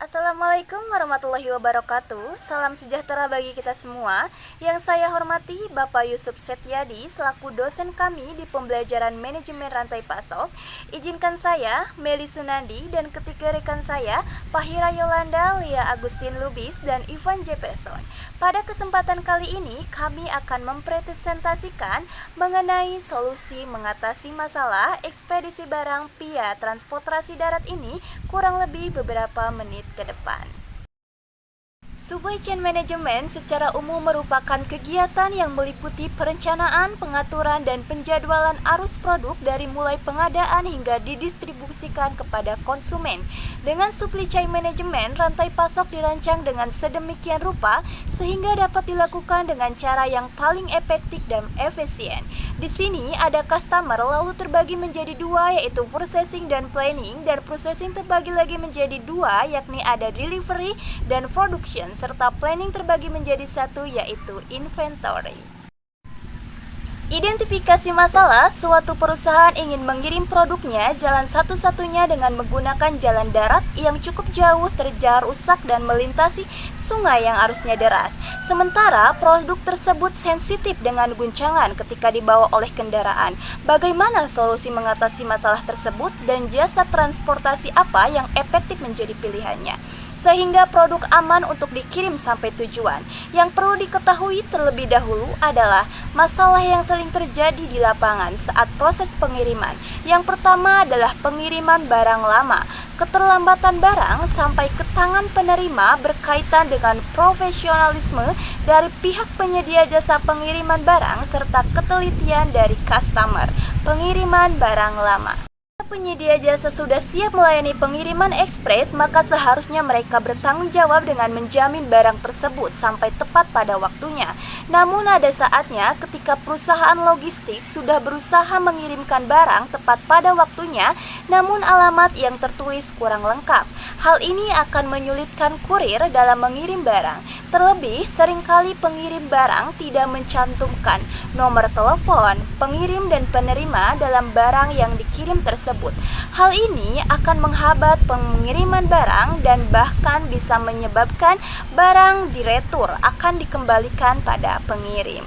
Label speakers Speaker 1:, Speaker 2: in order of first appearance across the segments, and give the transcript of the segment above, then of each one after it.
Speaker 1: Assalamualaikum warahmatullahi wabarakatuh. Salam sejahtera bagi kita semua. Yang saya hormati Bapak Yusuf Setiadi selaku dosen kami di pembelajaran manajemen rantai pasok. Izinkan saya, Meli Sunandi, dan ketiga rekan saya, Fahira Yolanda, Lia Agustin Lubis, dan Ivan Jefferson. Pada kesempatan kali ini, kami akan mempresentasikan mengenai solusi mengatasi masalah ekspedisi barang via transportasi darat ini kurang lebih beberapa menit ke depan. Supply chain management secara umum merupakan kegiatan yang meliputi perencanaan, pengaturan, dan penjadwalan arus produk dari mulai pengadaan hingga didistribusikan kepada konsumen. Dengan supply chain management, rantai pasok dirancang dengan sedemikian rupa sehingga dapat dilakukan dengan cara yang paling efektif dan efisien. Di sini ada customer lalu terbagi menjadi dua, yaitu processing dan planning, dan processing terbagi lagi menjadi dua, yakni ada delivery dan production, serta planning terbagi menjadi satu, yaitu inventory. Identifikasi masalah. Suatu perusahaan ingin mengirim produknya, jalan satu-satunya dengan menggunakan jalan darat yang cukup jauh, terjal, rusak, dan melintasi sungai yang arusnya deras. Sementara produk tersebut sensitif dengan guncangan ketika dibawa oleh kendaraan. Bagaimana solusi mengatasi masalah tersebut dan jasa transportasi apa yang efektif menjadi pilihannya, sehingga produk aman untuk dikirim sampai tujuan. Yang perlu diketahui terlebih dahulu adalah masalah yang sering terjadi di lapangan saat proses pengiriman. Yang pertama adalah pengiriman barang lama. Keterlambatan barang sampai ke tangan penerima berkaitan dengan profesionalisme dari pihak penyedia jasa pengiriman barang serta ketelitian dari customer pengiriman barang lama. Penyedia jasa sudah siap melayani pengiriman ekspres, maka seharusnya mereka bertanggung jawab dengan menjamin barang tersebut sampai tepat pada waktunya. Namun ada saatnya ketika perusahaan logistik sudah berusaha mengirimkan barang tepat pada waktunya, namun alamat yang tertulis kurang lengkap. Hal ini akan menyulitkan kurir dalam mengirim barang. Terlebih, seringkali pengirim barang tidak mencantumkan nomor telepon pengirim dan penerima dalam barang yang dikirim tersebut. Hal ini akan menghambat pengiriman barang dan bahkan bisa menyebabkan barang diretur akan dikembalikan pada pengirim.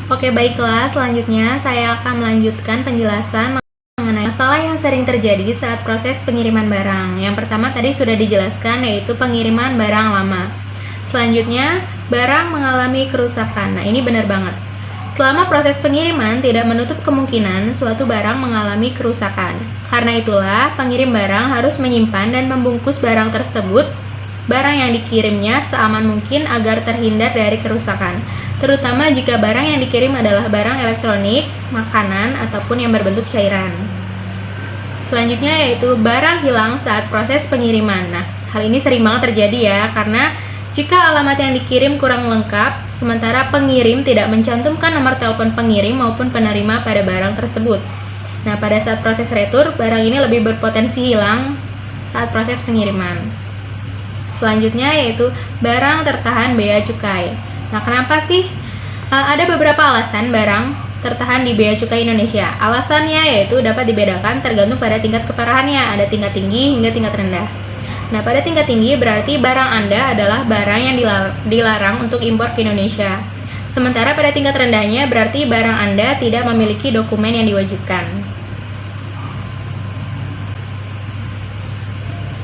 Speaker 2: Oke, baiklah, selanjutnya saya akan melanjutkan penjelasan mengenai masalah yang sering terjadi saat proses pengiriman barang. Yang pertama tadi sudah dijelaskan, yaitu pengiriman barang lama. Selanjutnya, barang mengalami kerusakan. Nah, ini benar banget. Selama proses pengiriman tidak menutup kemungkinan suatu barang mengalami kerusakan. Karena itulah, pengirim barang harus menyimpan dan membungkus barang tersebut, barang yang dikirimnya seaman mungkin agar terhindar dari kerusakan, terutama jika barang yang dikirim adalah barang elektronik, makanan, ataupun yang berbentuk cairan. Selanjutnya yaitu barang hilang saat proses pengiriman. Nah, hal ini sering banget terjadi ya, karena jika alamat yang dikirim kurang lengkap, sementara pengirim tidak mencantumkan nomor telepon pengirim maupun penerima pada barang tersebut. Nah, pada saat proses retur, barang ini lebih berpotensi hilang saat proses pengiriman. Selanjutnya yaitu barang tertahan bea cukai. Nah, kenapa sih? Ada beberapa alasan barang tertahan di bea cukai Indonesia. Alasannya yaitu dapat dibedakan tergantung pada tingkat keparahannya. Ada tingkat tinggi hingga tingkat rendah. Nah, pada tingkat tinggi berarti barang Anda adalah barang yang dilarang untuk impor ke Indonesia. Sementara pada tingkat rendahnya berarti barang Anda tidak memiliki dokumen yang diwajibkan.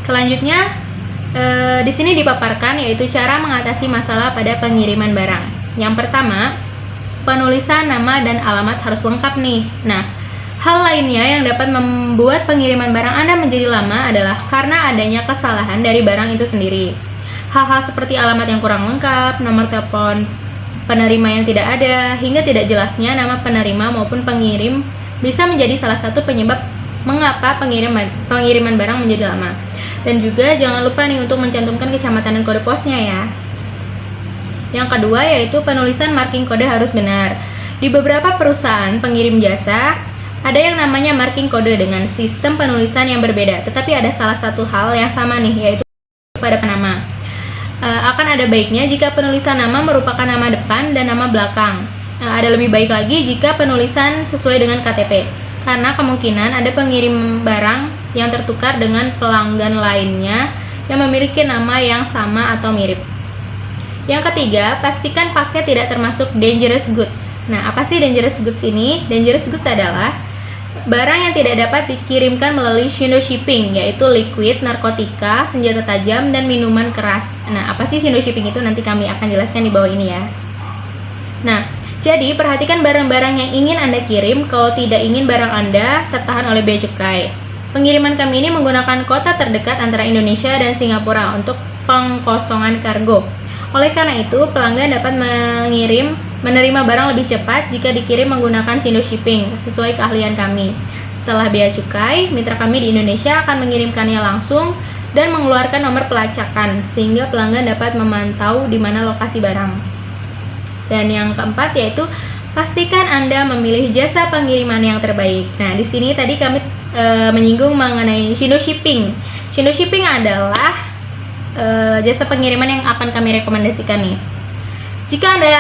Speaker 2: Selanjutnya, di sini dipaparkan yaitu cara mengatasi masalah pada pengiriman barang. Yang pertama, penulisan nama dan alamat harus lengkap nih. Nah, hal lainnya yang dapat membuat pengiriman barang Anda menjadi lama adalah karena adanya kesalahan dari barang itu sendiri. Hal-hal seperti alamat yang kurang lengkap, nomor telepon penerima yang tidak ada, hingga tidak jelasnya nama penerima maupun pengirim bisa menjadi salah satu penyebab mengapa pengiriman barang menjadi lama. Dan juga jangan lupa nih untuk mencantumkan kecamatan dan kode posnya ya. Yang kedua yaitu penulisan marking kode harus benar. Di beberapa perusahaan pengirim jasa ada yang namanya marking kode dengan sistem penulisan yang berbeda, tetapi ada salah satu hal yang sama nih, yaitu pada nama. Akan ada baiknya jika penulisan nama merupakan nama depan dan nama belakang. Ada lebih baik lagi jika penulisan sesuai dengan KTP, karena kemungkinan ada pengirim barang yang tertukar dengan pelanggan lainnya yang memiliki nama yang sama atau mirip. Yang ketiga, pastikan paket tidak termasuk dangerous goods. Nah, apa sih dangerous goods ini? Dangerous goods adalah barang yang tidak dapat dikirimkan melalui window shipping, yaitu liquid, narkotika, senjata tajam, dan minuman keras. Nah, apa sih window shipping itu? Nanti kami akan jelaskan di bawah ini ya. Nah, jadi perhatikan barang-barang yang ingin Anda kirim kalau tidak ingin barang Anda tertahan oleh bea cukai. Pengiriman kami ini menggunakan kota terdekat antara Indonesia dan Singapura untuk pengkosongan kargo. Oleh karena itu, pelanggan dapat menerima barang lebih cepat jika dikirim menggunakan window shipping sesuai keahlian kami. Setelah bea cukai, mitra kami di Indonesia akan mengirimkannya langsung dan mengeluarkan nomor pelacakan sehingga pelanggan dapat memantau di mana lokasi barang. Dan yang keempat yaitu pastikan Anda memilih jasa pengiriman yang terbaik. Nah, di sini tadi kami menyinggung mengenai window shipping. Window shipping adalah jasa pengiriman yang akan kami rekomendasikan nih. Jika Anda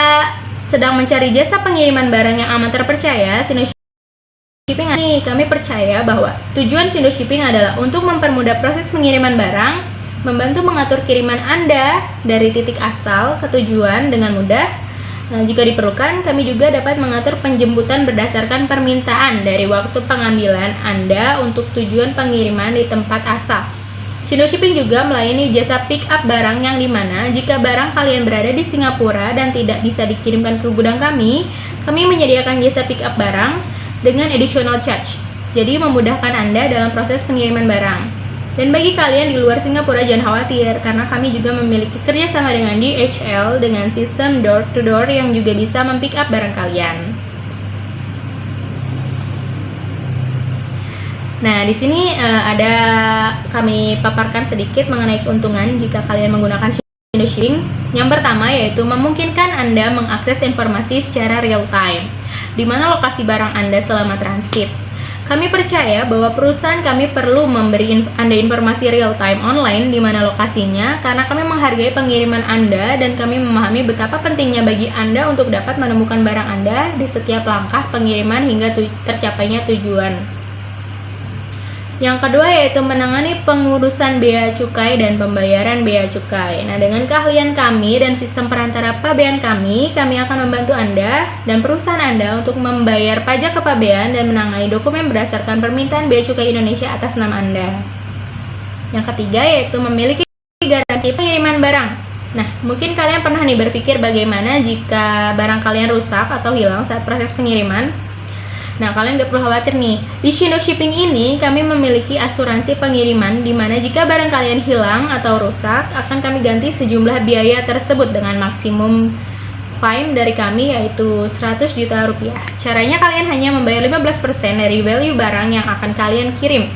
Speaker 2: sedang mencari jasa pengiriman barang yang aman terpercaya, window shipping nih, kami percaya bahwa tujuan window shipping adalah untuk mempermudah proses pengiriman barang, membantu mengatur kiriman Anda dari titik asal ke tujuan dengan mudah. Nah, jika diperlukan, kami juga dapat mengatur penjemputan berdasarkan permintaan dari waktu pengambilan Anda untuk tujuan pengiriman di tempat asal. Window shipping juga melayani jasa pick up barang yang dimana jika barang kalian berada di Singapura dan tidak bisa dikirimkan ke gudang kami menyediakan jasa pick up barang dengan additional charge. Jadi memudahkan Anda dalam proses pengiriman barang. Dan bagi kalian di luar Singapura jangan khawatir karena kami juga memiliki kerjasama dengan DHL dengan sistem door to door yang juga bisa mempick up barang kalian. Nah, di sini ada kami paparkan sedikit mengenai keuntungan jika kalian menggunakan window shipping. Yang pertama yaitu memungkinkan Anda mengakses informasi secara real time, di mana lokasi barang Anda selama transit. Kami percaya bahwa perusahaan kami perlu memberi Anda informasi real time online di mana lokasinya karena kami menghargai pengiriman Anda dan kami memahami betapa pentingnya bagi Anda untuk dapat menemukan barang Anda di setiap langkah pengiriman hingga tercapainya tujuan. Yang kedua yaitu menangani pengurusan bea cukai dan pembayaran bea cukai. Nah, dengan keahlian kami dan sistem perantara pabean kami akan membantu Anda dan perusahaan Anda untuk membayar pajak kepabean dan menangani dokumen berdasarkan permintaan bea cukai Indonesia atas nama Anda. Yang ketiga yaitu memiliki garansi pengiriman barang. Nah, mungkin kalian pernah nih berpikir bagaimana jika barang kalian rusak atau hilang saat proses pengiriman. Nah, kalian gak perlu khawatir nih. Di window shipping ini, kami memiliki asuransi pengiriman di mana jika barang kalian hilang atau rusak, akan kami ganti sejumlah biaya tersebut dengan maksimum claim dari kami yaitu 100 juta rupiah. Caranya kalian hanya membayar 15% dari value barang yang akan kalian kirim.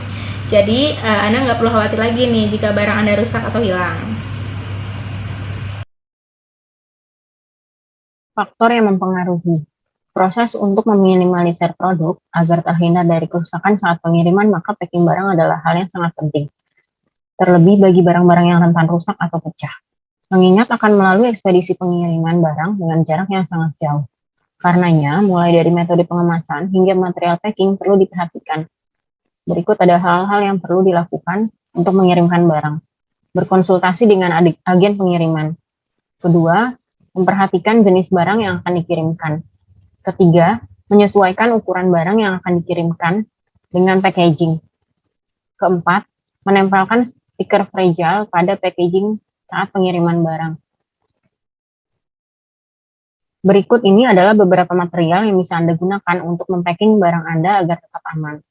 Speaker 2: Jadi, Anda nggak perlu khawatir lagi nih jika barang Anda rusak atau hilang.
Speaker 3: Faktor yang mempengaruhi proses untuk meminimalisir produk agar terhindar dari kerusakan saat pengiriman, maka packing barang adalah hal yang sangat penting. Terlebih bagi barang-barang yang rentan rusak atau pecah. Mengingat akan melalui ekspedisi pengiriman barang dengan jarak yang sangat jauh. Karenanya, mulai dari metode pengemasan hingga material packing perlu diperhatikan. Berikut ada hal-hal yang perlu dilakukan untuk mengirimkan barang. Berkonsultasi dengan agen pengiriman. Kedua, memperhatikan jenis barang yang akan dikirimkan. Ketiga, menyesuaikan ukuran barang yang akan dikirimkan dengan packaging. Keempat, menempelkan stiker fragile pada packaging saat pengiriman barang. Berikut ini adalah beberapa material yang bisa Anda gunakan untuk mempacking barang Anda agar tetap aman.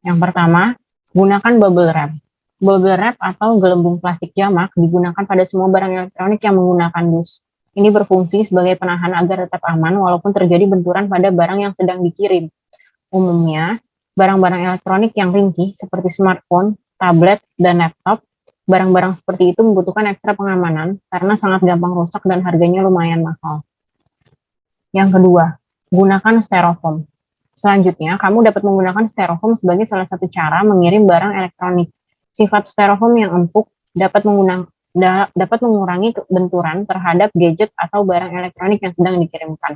Speaker 3: Yang pertama, gunakan bubble wrap. Bubble wrap atau gelembung plastik jamak digunakan pada semua barang elektronik yang menggunakan dus. Ini berfungsi sebagai penahan agar tetap aman walaupun terjadi benturan pada barang yang sedang dikirim. Umumnya, barang-barang elektronik yang ringkih seperti smartphone, tablet, dan laptop, barang-barang seperti itu membutuhkan ekstra pengamanan karena sangat gampang rusak dan harganya lumayan mahal. Yang kedua, gunakan styrofoam. Selanjutnya, kamu dapat menggunakan styrofoam sebagai salah satu cara mengirim barang elektronik. Sifat styrofoam yang empuk dapat mengurangi benturan terhadap gadget atau barang elektronik yang sedang dikirimkan.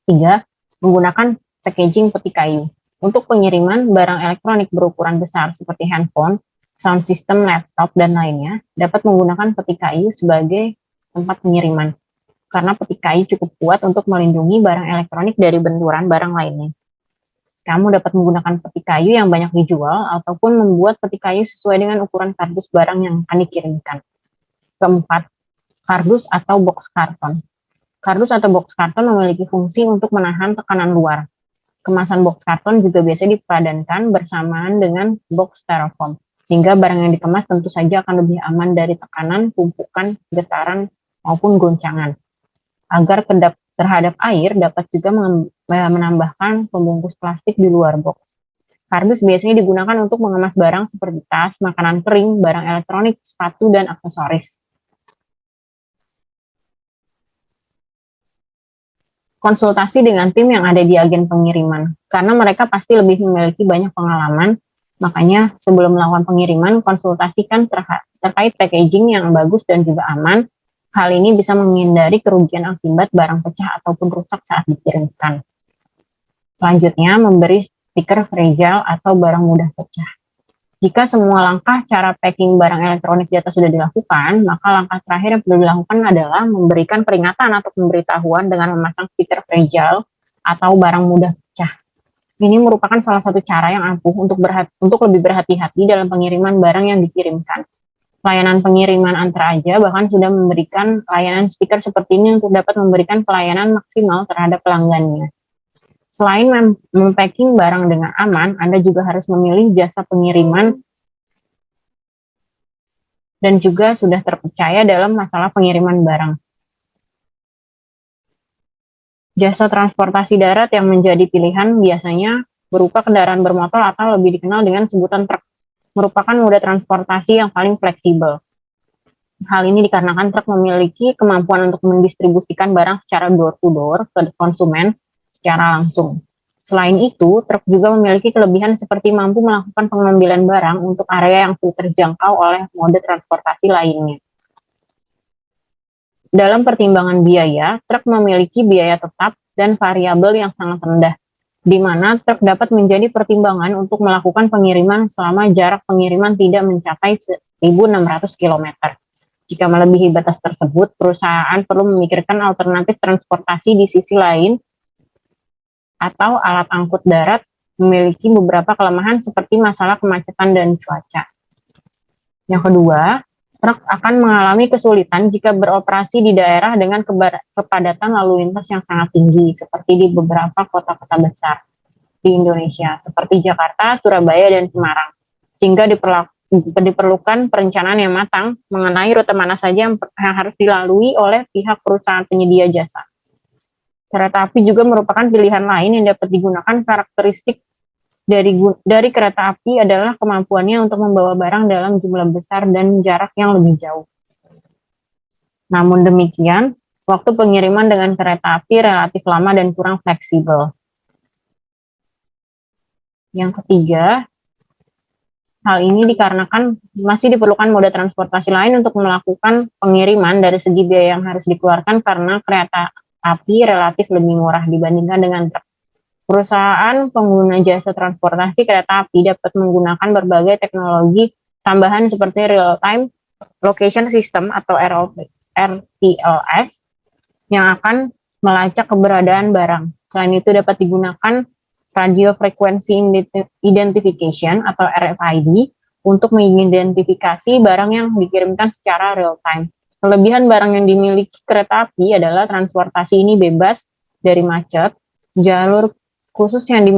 Speaker 3: 3. Menggunakan packaging peti kayu. Untuk pengiriman barang elektronik berukuran besar seperti handphone, sound system, laptop, dan lainnya, dapat menggunakan peti kayu sebagai tempat pengiriman, karena peti kayu cukup kuat untuk melindungi barang elektronik dari benturan barang lainnya. Kamu dapat menggunakan peti kayu yang banyak dijual, ataupun membuat peti kayu sesuai dengan ukuran kardus barang yang akan dikirimkan. Keempat, kardus atau box karton. Kardus atau box karton memiliki fungsi untuk menahan tekanan luar. Kemasan box karton juga biasa dipadankan bersamaan dengan box styrofoam, sehingga barang yang dikemas tentu saja akan lebih aman dari tekanan, tumpukan, getaran, maupun goncangan. Agar kedap terhadap air dapat juga menambahkan pembungkus plastik di luar box. Kardus biasanya digunakan untuk mengemas barang seperti tas, makanan kering, barang elektronik, sepatu, dan aksesoris. Konsultasi dengan tim yang ada di agen pengiriman, karena mereka pasti lebih memiliki banyak pengalaman. Makanya sebelum melakukan pengiriman, konsultasikan terkait packaging yang bagus dan juga aman. Hal ini bisa menghindari kerugian akibat barang pecah ataupun rusak saat dikirimkan. Selanjutnya, memberi stiker fragile atau barang mudah pecah. Jika semua langkah cara packing barang elektronik di atas sudah dilakukan, maka langkah terakhir yang perlu dilakukan adalah memberikan peringatan atau pemberitahuan dengan memasang stiker fragile atau barang mudah pecah. Ini merupakan salah satu cara yang ampuh untuk lebih berhati-hati dalam pengiriman barang yang dikirimkan. Layanan pengiriman antar aja bahkan sudah memberikan layanan stiker seperti ini untuk dapat memberikan pelayanan maksimal terhadap pelanggannya. Selain mempacking barang dengan aman, Anda juga harus memilih jasa pengiriman dan juga sudah terpercaya dalam masalah pengiriman barang. Jasa transportasi darat yang menjadi pilihan biasanya berupa kendaraan bermotor atau lebih dikenal dengan sebutan truk. Merupakan moda transportasi yang paling fleksibel. Hal ini dikarenakan truk memiliki kemampuan untuk mendistribusikan barang secara door-to-door ke konsumen secara langsung. Selain itu, truk juga memiliki kelebihan seperti mampu melakukan pengambilan barang untuk area yang sulit terjangkau oleh mode transportasi lainnya. Dalam pertimbangan biaya, truk memiliki biaya tetap dan variabel yang sangat rendah, di mana truk dapat menjadi pertimbangan untuk melakukan pengiriman selama jarak pengiriman tidak mencapai 1.600 km. Jika melebihi batas tersebut, perusahaan perlu memikirkan alternatif transportasi di sisi lain atau alat angkut darat memiliki beberapa kelemahan seperti masalah kemacetan dan cuaca. Yang kedua, truk akan mengalami kesulitan jika beroperasi di daerah dengan kepadatan lalu lintas yang sangat tinggi, seperti di beberapa kota-kota besar di Indonesia, seperti Jakarta, Surabaya, dan Semarang. Sehingga diperlukan perencanaan yang matang mengenai rute mana saja yang harus dilalui oleh pihak perusahaan penyedia jasa. Kereta api juga merupakan pilihan lain yang dapat digunakan. Karakteristik dari kereta api adalah kemampuannya untuk membawa barang dalam jumlah besar dan jarak yang lebih jauh. Namun demikian, waktu pengiriman dengan kereta api relatif lama dan kurang fleksibel. Yang ketiga, hal ini dikarenakan masih diperlukan moda transportasi lain untuk melakukan pengiriman dari segi biaya yang harus dikeluarkan karena kereta api relatif lebih murah dibandingkan dengan truk. Perusahaan pengguna jasa transportasi kereta api dapat menggunakan berbagai teknologi tambahan seperti real-time location system atau RTLS yang akan melacak keberadaan barang. Selain itu dapat digunakan radio frequency identification atau RFID untuk mengidentifikasi barang yang dikirimkan secara real-time. Kelebihan barang yang dimiliki kereta api adalah transportasi ini bebas dari macet, jalur khusus yang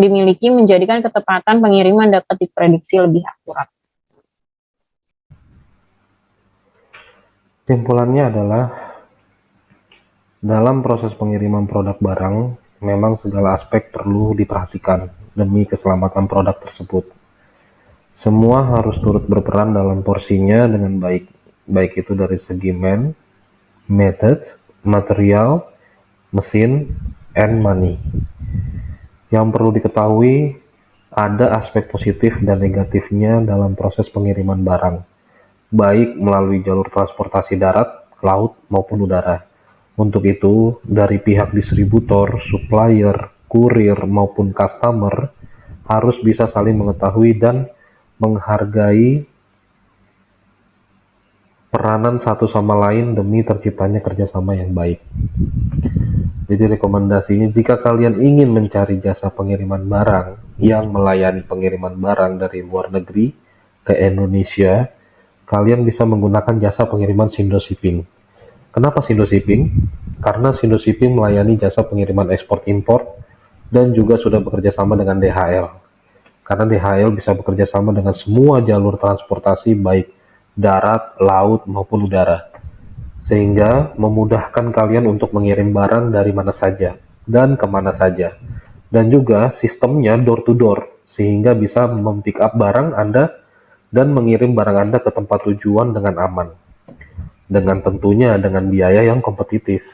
Speaker 3: dimiliki menjadikan ketepatan pengiriman dapat diprediksi lebih akurat.
Speaker 4: Kesimpulannya adalah, dalam proses pengiriman produk barang, memang segala aspek perlu diperhatikan demi keselamatan produk tersebut. Semua harus turut berperan dalam porsinya dengan baik itu dari segi method, material, mesin, and money. Yang perlu diketahui, ada aspek positif dan negatifnya dalam proses pengiriman barang, baik melalui jalur transportasi darat, laut, maupun udara. Untuk itu, dari pihak distributor, supplier, kurir, maupun customer harus bisa saling mengetahui dan menghargai peranan satu sama lain demi terciptanya kerjasama yang baik. Jadi rekomendasinya, jika kalian ingin mencari jasa pengiriman barang yang melayani pengiriman barang dari luar negeri ke Indonesia, kalian bisa menggunakan jasa pengiriman Sindo Shipping. Kenapa Sindo Shipping? Karena Sindo Shipping melayani jasa pengiriman ekspor-impor dan juga sudah bekerja sama dengan DHL. Karena DHL bisa bekerja sama dengan semua jalur transportasi baik darat, laut, maupun udara. Sehingga memudahkan kalian untuk mengirim barang dari mana saja dan kemana saja. Dan juga sistemnya door to door, sehingga bisa mempick up barang Anda dan mengirim barang Anda ke tempat tujuan dengan aman. Dengan tentunya dengan biaya yang kompetitif.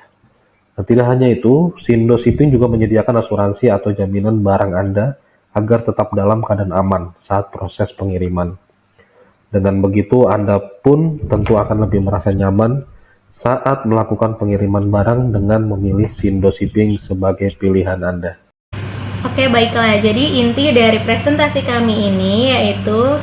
Speaker 4: Dan tidak hanya itu, Sindo Shipping juga menyediakan asuransi atau jaminan barang Anda agar tetap dalam keadaan aman saat proses pengiriman. Dengan begitu, Anda pun tentu akan lebih merasa nyaman saat melakukan pengiriman barang dengan memilih Sindo Shipping sebagai pilihan Anda.
Speaker 2: Oke, baiklah. Jadi inti dari presentasi kami ini yaitu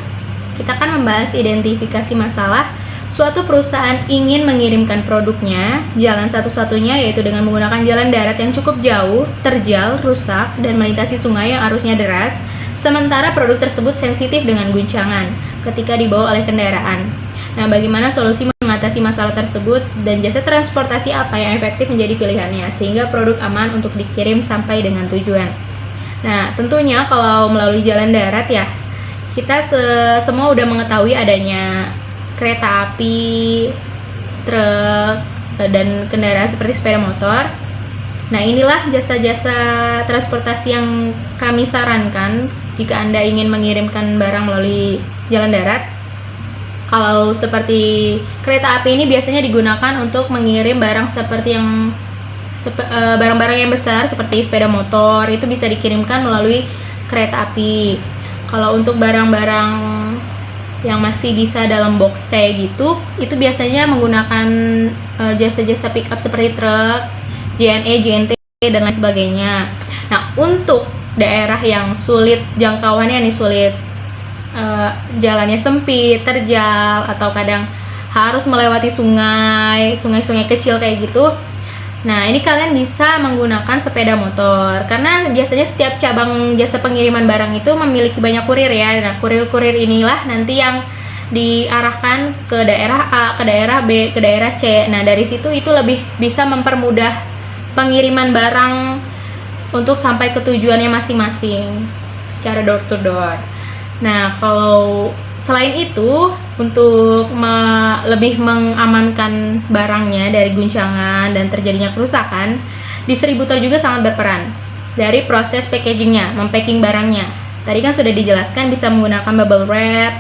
Speaker 2: kita akan membahas identifikasi masalah suatu perusahaan ingin mengirimkan produknya. Jalan satu-satunya yaitu dengan menggunakan jalan darat yang cukup jauh, terjal, rusak, dan melintasi sungai yang arusnya deras, sementara produk tersebut sensitif dengan guncangan ketika dibawa oleh kendaraan. Nah, bagaimana solusi mengatasi masalah tersebut dan jasa transportasi apa yang efektif menjadi pilihannya sehingga produk aman untuk dikirim sampai dengan tujuan. Nah, tentunya kalau melalui jalan darat ya, kita semua udah mengetahui adanya kereta api, truk, dan kendaraan seperti sepeda motor. Nah, inilah jasa-jasa transportasi yang kami sarankan jika Anda ingin mengirimkan barang melalui jalan darat. Kalau seperti kereta api ini biasanya digunakan untuk mengirim barang seperti yang barang-barang yang besar seperti sepeda motor, itu bisa dikirimkan melalui kereta api. Kalau untuk barang-barang yang masih bisa dalam box kayak gitu, itu biasanya menggunakan jasa-jasa pick up seperti truk, JNE, JNT, dan lain sebagainya. Nah, untuk daerah yang sulit jangkauannya nih, sulit jalannya sempit, terjal, atau kadang harus melewati sungai-sungai kecil kayak gitu. Nah, ini kalian bisa menggunakan sepeda motor karena biasanya setiap cabang jasa pengiriman barang itu memiliki banyak kurir ya. Nah, kurir-kurir inilah nanti yang diarahkan ke daerah A, ke daerah B, ke daerah C. Nah, dari situ itu lebih bisa mempermudah pengiriman barang untuk sampai ke tujuannya masing-masing secara door to door. Nah, kalau selain itu, untuk lebih mengamankan barangnya dari guncangan dan terjadinya kerusakan, distributor juga sangat berperan dari proses packagingnya, mempacking barangnya. Tadi kan sudah dijelaskan bisa menggunakan bubble wrap,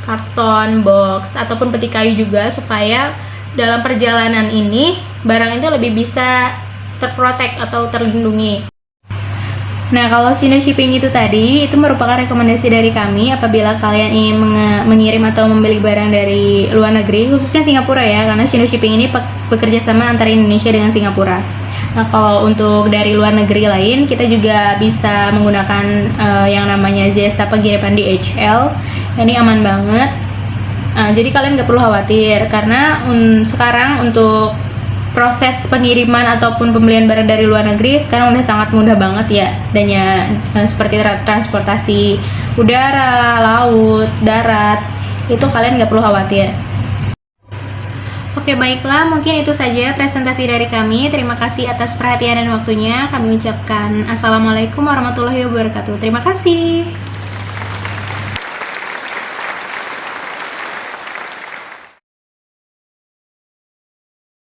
Speaker 2: karton, box, ataupun peti kayu juga supaya dalam perjalanan ini barang itu lebih bisa terprotek atau terlindungi. Nah, kalau Sindo Shipping itu tadi, itu merupakan rekomendasi dari kami apabila kalian ingin mengirim atau membeli barang dari luar negeri, khususnya Singapura ya, karena Sindo Shipping ini bekerja sama antara Indonesia dengan Singapura. Nah, kalau untuk dari luar negeri lain, kita juga bisa menggunakan yang namanya jasa pengiriman DHL. Ini aman banget. Jadi kalian nggak perlu khawatir, karena sekarang untuk proses pengiriman ataupun pembelian barang dari luar negeri sekarang udah sangat mudah banget ya, dan ya seperti transportasi udara, laut, darat, itu kalian nggak perlu khawatir. Oke, baiklah, mungkin itu saja presentasi dari kami. Terima kasih atas perhatian dan waktunya. Kami ucapkan Assalamualaikum warahmatullahi wabarakatuh. Terima kasih.